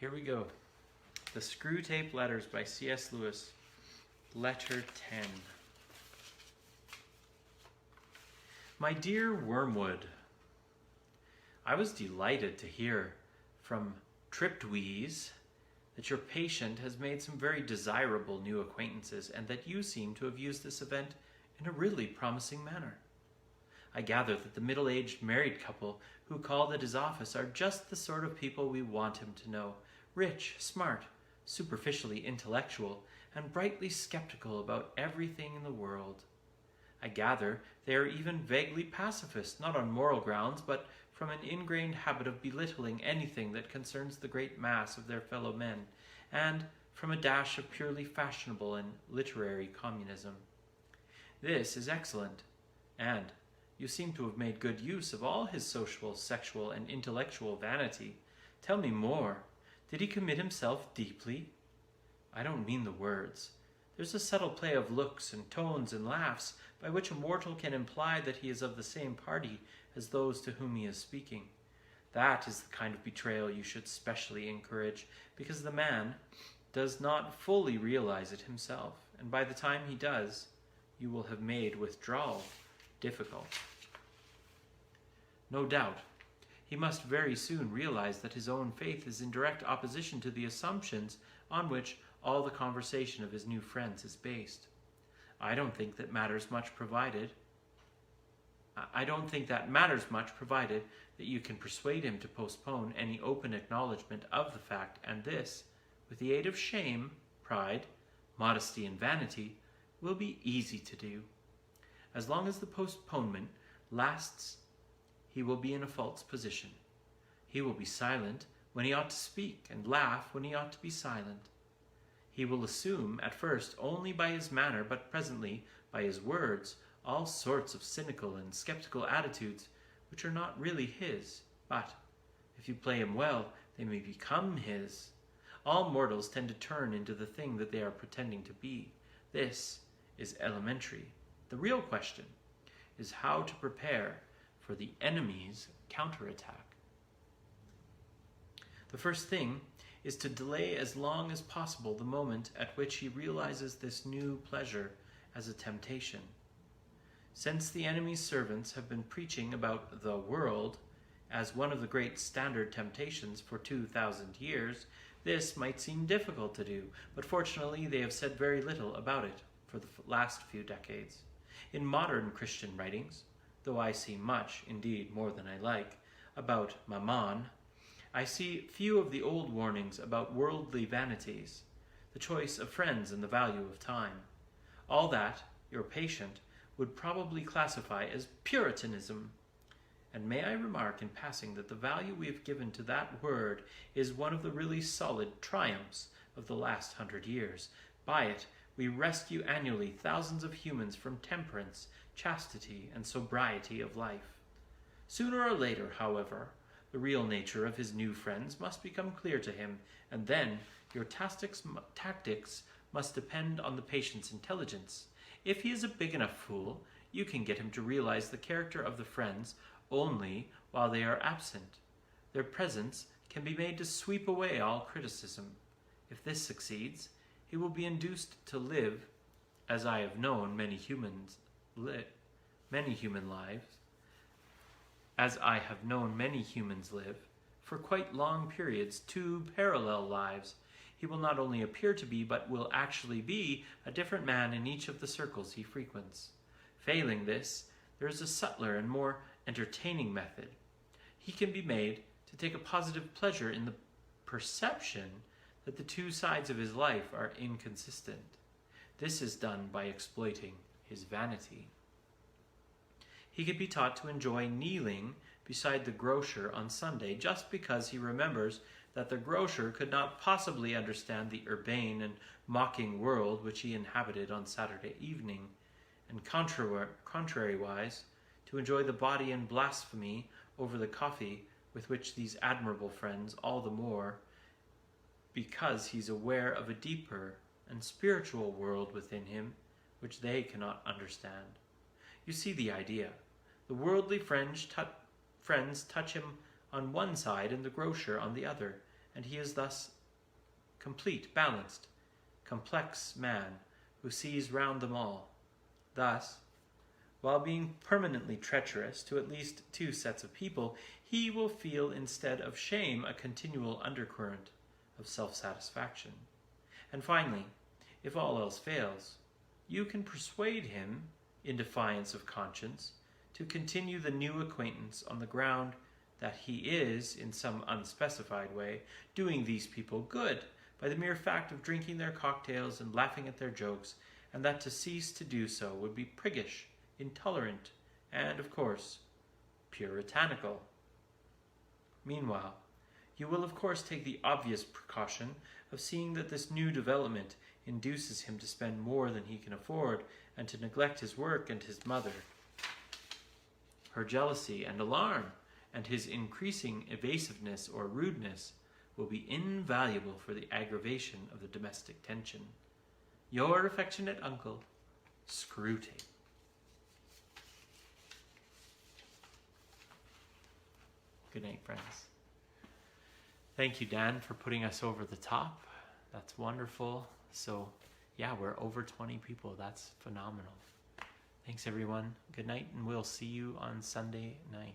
Here we go. The Screwtape Letters by C.S. Lewis. Letter 10. My dear Wormwood, I was delighted to hear from Triptweeze that your patient has made some very desirable new acquaintances and that you seem to have used this event in a really promising manner. I gather that the middle-aged married couple who called at his office are just the sort of people we want him to know. Rich, smart, superficially intellectual, and brightly skeptical about everything in the world. I gather they are even vaguely pacifist, not on moral grounds, but from an ingrained habit of belittling anything that concerns the great mass of their fellow men, and from a dash of purely fashionable and literary communism. This is excellent, and you seem to have made good use of all his social, sexual, and intellectual vanity. Tell me more. Did he commit himself deeply? I don't mean the words. There's a subtle play of looks and tones and laughs by which a mortal can imply that he is of the same party as those to whom he is speaking. That is the kind of betrayal you should specially encourage, because the man does not fully realize it himself, and by the time he does, you will have made withdrawal difficult. No doubt, he must very soon realize that his own faith is in direct opposition to the assumptions on which all the conversation of his new friends is based. I don't think that matters much provided that you can persuade him to postpone any open acknowledgement of the fact, and this, with the aid of shame, pride, modesty, and vanity, will be easy to do. As long as the postponement lasts, he will be in a false position. He will be silent when he ought to speak, and laugh when he ought to be silent. He will assume, at first, only by his manner, but presently, by his words, all sorts of cynical and skeptical attitudes which are not really his, but, if you play him well, they may become his. All mortals tend to turn into the thing that they are pretending to be. This is elementary. The real question is how to prepare for the enemy's counterattack. The first thing is to delay as long as possible the moment at which he realizes this new pleasure as a temptation. Since the enemy's servants have been preaching about the world as one of the great standard temptations for 2,000 years, this might seem difficult to do, but fortunately they have said very little about it for the last few decades. In modern Christian writings, though I see much, indeed more than I like, about mammon, I see few of the old warnings about worldly vanities, the choice of friends and the value of time. All that, your patient would probably classify as Puritanism. And may I remark in passing that the value we have given to that word is one of the really solid triumphs of the last 100 years. By it, we rescue annually thousands of humans from temperance, chastity, and sobriety of life. Sooner or later, however, the real nature of his new friends must become clear to him, and then your tactics must depend on the patient's intelligence. If he is a big enough fool, you can get him to realize the character of the friends only while they are absent. Their presence can be made to sweep away all criticism. If this succeeds, he will be induced to live, as I have known many human humans live, for quite long periods, two parallel lives. He will not only appear to be, but will actually be, a different man in each of the circles he frequents. Failing this, there is a subtler and more entertaining method. He can be made to take a positive pleasure in the perception that the two sides of his life are inconsistent. This is done by exploiting his vanity. He can be taught to enjoy kneeling beside the grocer on Sunday just because he remembers that the grocer could not possibly understand the urbane and mocking world which he inhabited on Saturday evening, and contrariwise, to enjoy the body and blasphemy over the coffee with which these admirable friends, all the more because he's aware of a deeper and spiritual world within him which they cannot understand. You see the idea. The worldly friends touch him on one side and the grocer on the other, and he is thus complete, balanced, complex man who sees round them all. Thus, while being permanently treacherous to at least two sets of people, he will feel instead of shame a continual undercurrent of self-satisfaction. And finally, if all else fails, you can persuade him, in defiance of conscience, to continue the new acquaintance on the ground that he is, in some unspecified way, doing these people good by the mere fact of drinking their cocktails and laughing at their jokes, and that to cease to do so would be priggish, intolerant, and, of course, puritanical. Meanwhile, you will of course take the obvious precaution of seeing that this new development induces him to spend more than he can afford and to neglect his work and his mother. Her jealousy and alarm and his increasing evasiveness or rudeness will be invaluable for the aggravation of the domestic tension. Your affectionate uncle, Screwtape. Good night, friends. Thank you, Dan, for putting us over the top. That's wonderful. So, yeah, we're over 20 people. That's phenomenal. Thanks, everyone. Good night, and we'll see you on Sunday night.